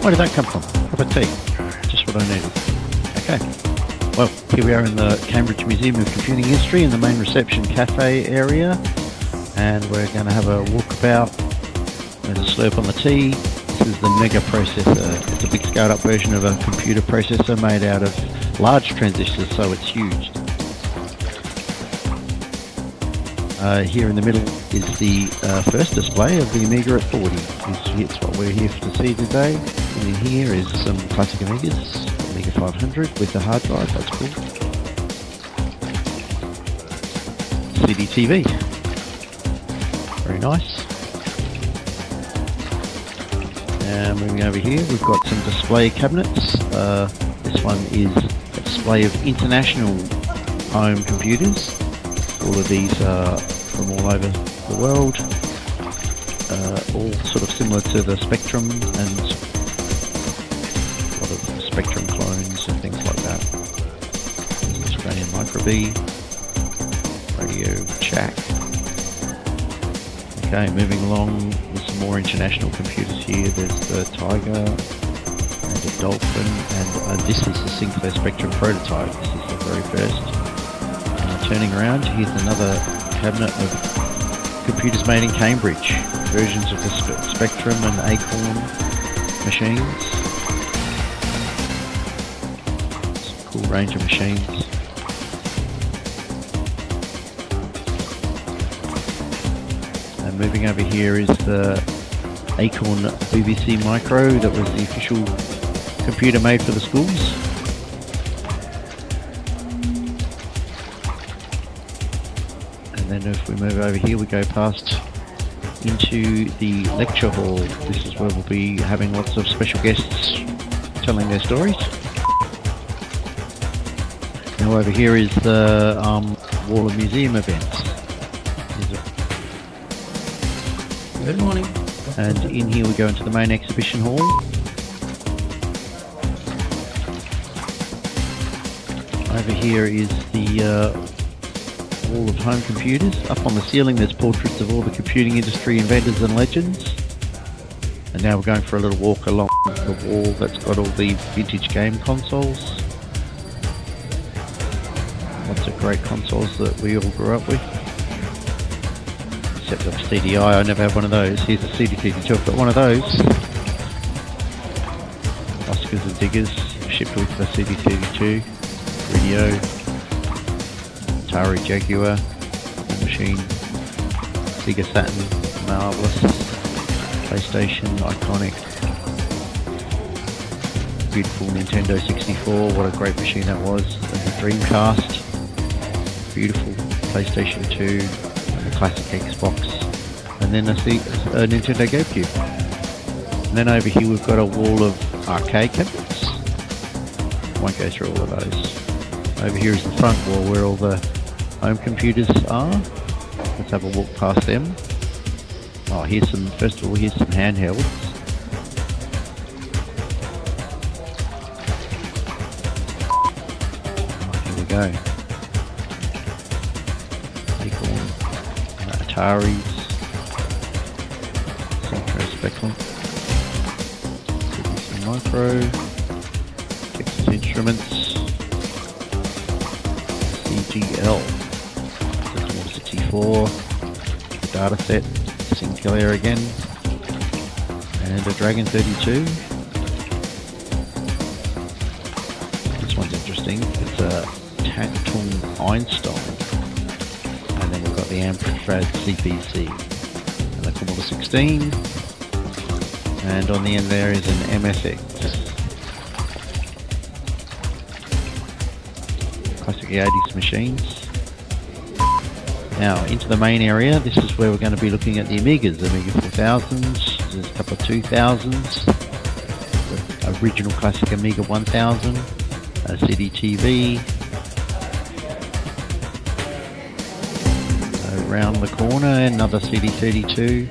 Where did that come from? Cup of tea. Just what I needed. Okay. Well, here we are in the Cambridge Museum of Computing History in the main reception cafe area. And we're going to have a walkabout and a slurp on the tea. This is the Mega processor. It's a big scaled up version of a computer processor made out of large transistors, so it's huge. Here in the middle is the first display of the Amiga at 40. It's what we're here to see today. And in here is some classic Amigas, Amiga 500 with the hard drive, that's cool. CD TV, very nice. And moving over here, we've got some display cabinets. This one is a display of international home computers. All of these are from all over the world, all sort of similar to the Spectrum and a lot of Spectrum clones and things like that. Australian Micro B, Radio Shack. Okay, moving along with some more international computers here. There's the Tiger and the Dolphin, and this is the Sinclair Spectrum prototype. This is the very first. Turning around, here's another cabinet of computers made in Cambridge, versions of the Spectrum and Acorn machines. It's a cool range of machines. And moving over here is the Acorn BBC Micro that was the official computer made for the schools. And then if we move over here, we go past into the lecture hall. This is where we'll be having lots of special guests telling their stories. Now over here is the wall of museum events. Good morning. And in here we go into the main exhibition hall. Over here is the wall of home computers. Up on the ceiling there's portraits of all the computing industry inventors and legends. And now we're going for a little walk along the wall that's got all the vintage game consoles. Lots of great consoles that we all grew up with. Except for CDI, I never had one of those. Here's a CD32, I've got one of those. Oscars and Diggers, shipped with the CD32. Radio. Atari Jaguar, machine, Sega Saturn, marvellous, PlayStation, iconic, beautiful Nintendo 64, what a great machine that was, and the Dreamcast, beautiful PlayStation 2, and the classic Xbox, and then a Nintendo GameCube. And then over here we've got a wall of arcade cabinets, won't go through all of those. Over here is the front wall where all the home computers are. Let's have a walk past them. Oh, here's some, first of all, here's some handhelds. Here we go. Acorn, Ataris, Centro Spectrum, BBC Micro, Texas Instruments, CGL. 64, data set, Sinclair again, and a Dragon 32. This one's interesting, it's a Tactung Einstein, and then we've got the Amstrad CPC, and the Commodore 16, and on the end there is an MSX. Classic 80s machines. Now into the main area, this is where we're going to be looking at the Amigas, the Amiga 4000s, there's a couple of 2000s, the original classic Amiga 1000, a CD TV, around the corner another CD32,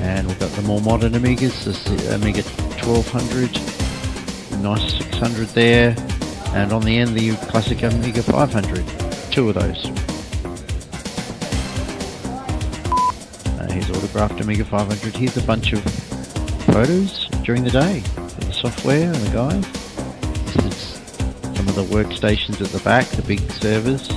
and we've got the more modern Amigas, the Amiga 1200, nice 600 there, and on the end the classic Amiga 500, two of those. Here's autographed Amiga 500. Here's a bunch of photos during the day. The software and the guys. This is some of the workstations at the back, the big servers.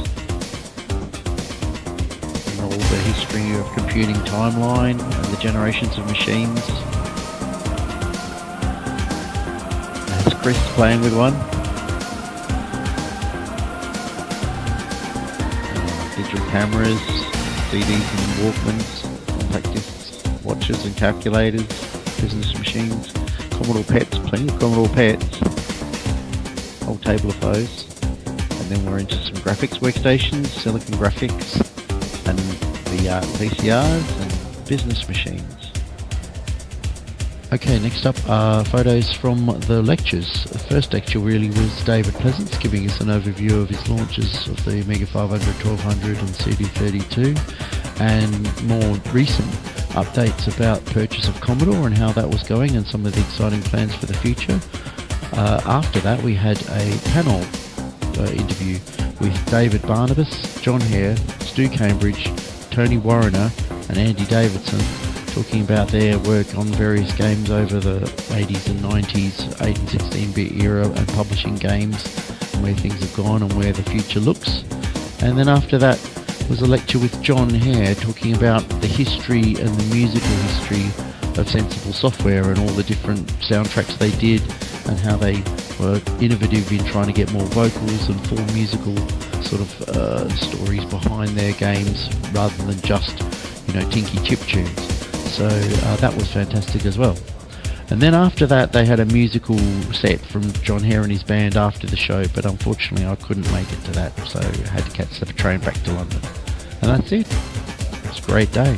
And all the history of computing timeline and the generations of machines. There's Chris playing with one. Digital cameras, CDs and Walkmans, compact discs, watches and calculators, business machines, Commodore PETs, plenty of Commodore PETs, whole table of those. And then we're into some graphics workstations, Silicon Graphics, and the VCRs and business machines. Okay, next up are photos from the lectures. The first lecture really was David Pleasance giving us an overview of his launches of the Amiga 500, 1200 and CD32, and more recent updates about purchase of Commodore and how that was going and some of the exciting plans for the future. After that we had a panel interview with David Barnabas, Jon Hare, Stoo Cambridge, Tony Warriner and Andy Davidson, talking about their work on various games over the 80s and 90s, 8 and 16-bit era, and publishing games, and where things have gone and where the future looks. And then after that was a lecture with Jon Hare talking about the history and the musical history of Sensible Software and all the different soundtracks they did and how they were innovative in trying to get more vocals and full musical sort of stories behind their games rather than just, tinky chip tunes. So that was fantastic as well. And then after that they had a musical set from Jon Hare and his band after the show, but unfortunately I couldn't make it to that, so I had to catch the train back to London. And that's it. It was a great day.